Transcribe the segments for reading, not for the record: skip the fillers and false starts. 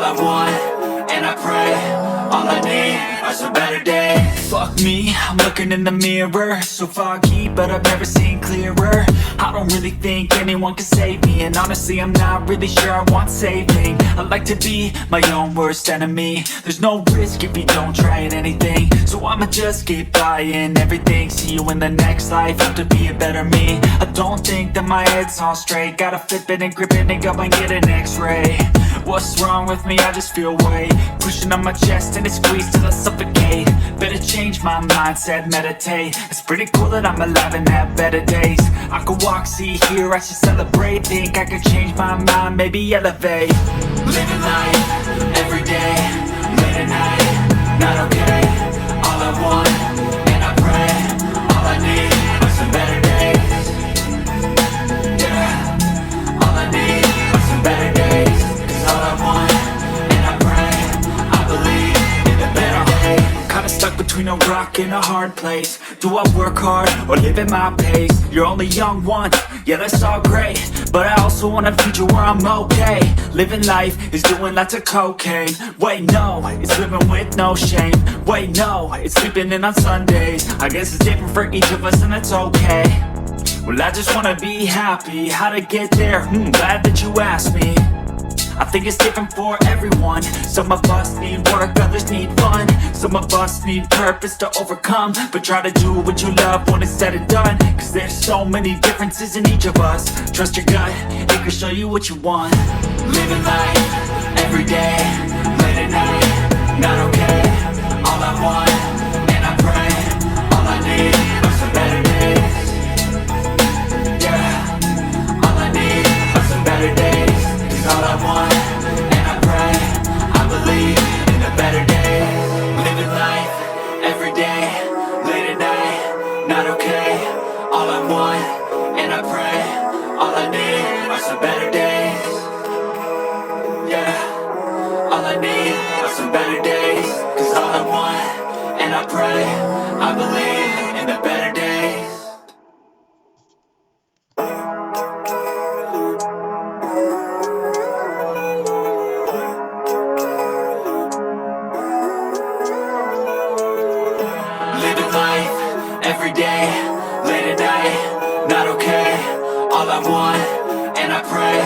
all I want, and I pray, all I need are some better days. Fuck me, I'm looking in the mirror, so foggy, but I've never seen clearer. I don't really think anyone can save me, and honestly I'm not really sure I want saving. I like to be my own worst enemy. There's no risk if you don't try at anything, so I'ma just keep buying everything. See you in the next life, have to be a better me. I don't think that my head's on straight, gotta flip it and grip it and go and get an x-ray. What's wrong with me? I just feel weight pushing on my chest and it squeezes till I suffocate. Better change my mindset, meditate. It's pretty cool that I'm alive and have better days. I could walk, see, hear, I should celebrate. Think I could change my mind, maybe elevate. Living life, everyday, late at night, not okay. All I want, and I pray, all I need are some better days. Yeah, all I need are some better days. All I want, and I pray, I believe in the better days. Kinda stuck between a rock and a hard place. Do I work hard or live at my pace? You're only young once, yeah that's all great, but I also want a future where I'm okay. Living life is doing lots of cocaine. Wait no, it's living with no shame. Wait no, it's sleeping in on Sundays. I guess it's different for each of us and that's okay. Well I just wanna be happy. How to get there? Glad that you asked me. I think it's different for everyone. Some of us need work, others need fun. Some of us need purpose to overcome. But try to do what you love when it's said and done, cause there's so many differences in each of us. Trust your gut, it can show you what you want. Living life, everyday, late at night, not okay. All I want, and I pray, all I need are some better days. Yeah, all I need are some better days. All I want, and I pray, I believe in the better days. Living life, everyday, late at night, not okay. All I want, and I pray, all I need are some better days. Yeah, all I need are some better days. Cause all I want, and I pray, I believe in the better days. Living life, everyday, late at night, not okay. All I want, and I pray,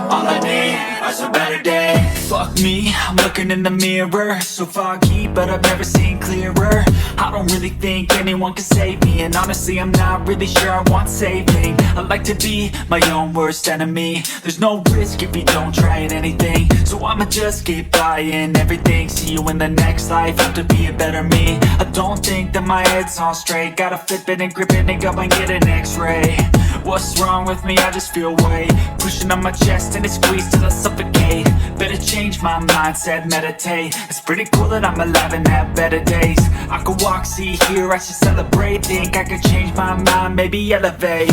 all I need are some better days. Fuck me, I'm looking in the mirror, so foggy, but I've never seen clearer. I don't really think anyone can save me, and honestly I'm not really sure I want saving. I like to be my own worst enemy. There's no risk if you don't try at anything, so I'ma just keep buying everything. See you in the next life, have to be a better me. I don't think that my head's on straight, gotta flip it and grip it and go and get an x-ray. What's wrong with me? I just feel weight pushing on my chest and it squeezes till I suffocate. Better change my mindset, meditate. It's pretty cool that I'm alive and have better days. I could walk, see, hear, I should celebrate. Think I could change my mind, maybe elevate.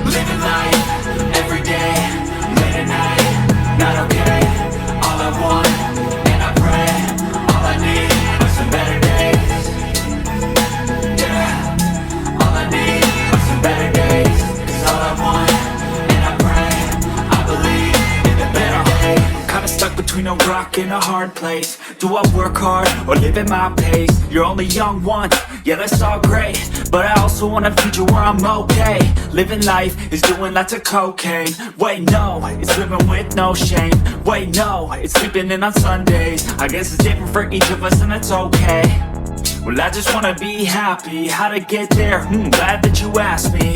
Living life, everyday, late at night, not okay. All I want, and I pray, all I need are some better days. Yeah, all I need are some better days. Cause all I want, and I pray, I believe in the better days. Kinda stuck between a rock and a hard place. Do I work hard or live at my pace? You're only young once, yeah that's all great, but I also want a future where I'm okay. Living life is doing lots of cocaine. Wait no, it's living with no shame. Wait no, it's sleeping in on Sundays. I guess it's different for each of us and that's okay. Well I just wanna be happy. How to get there? Glad that you asked me.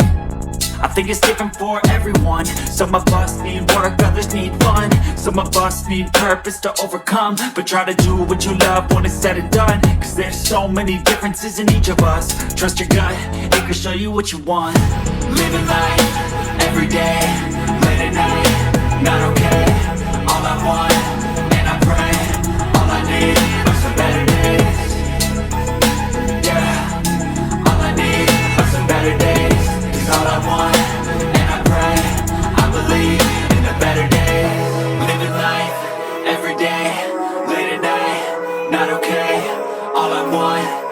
I think it's different for everyone. Some of us need work, others need fun. Some of us need purpose to overcome. But try to do what you love when it's said and done, cause there's so many differences in each of us. Trust your gut, it can show you what you want. Living life, everyday, late at night, not okay. All I want, and I pray, all I need are some better days. Yeah, all I need are some better days. All I want, and I pray, I believe in the better days. Living life, everyday, late at night, not okay. All I want,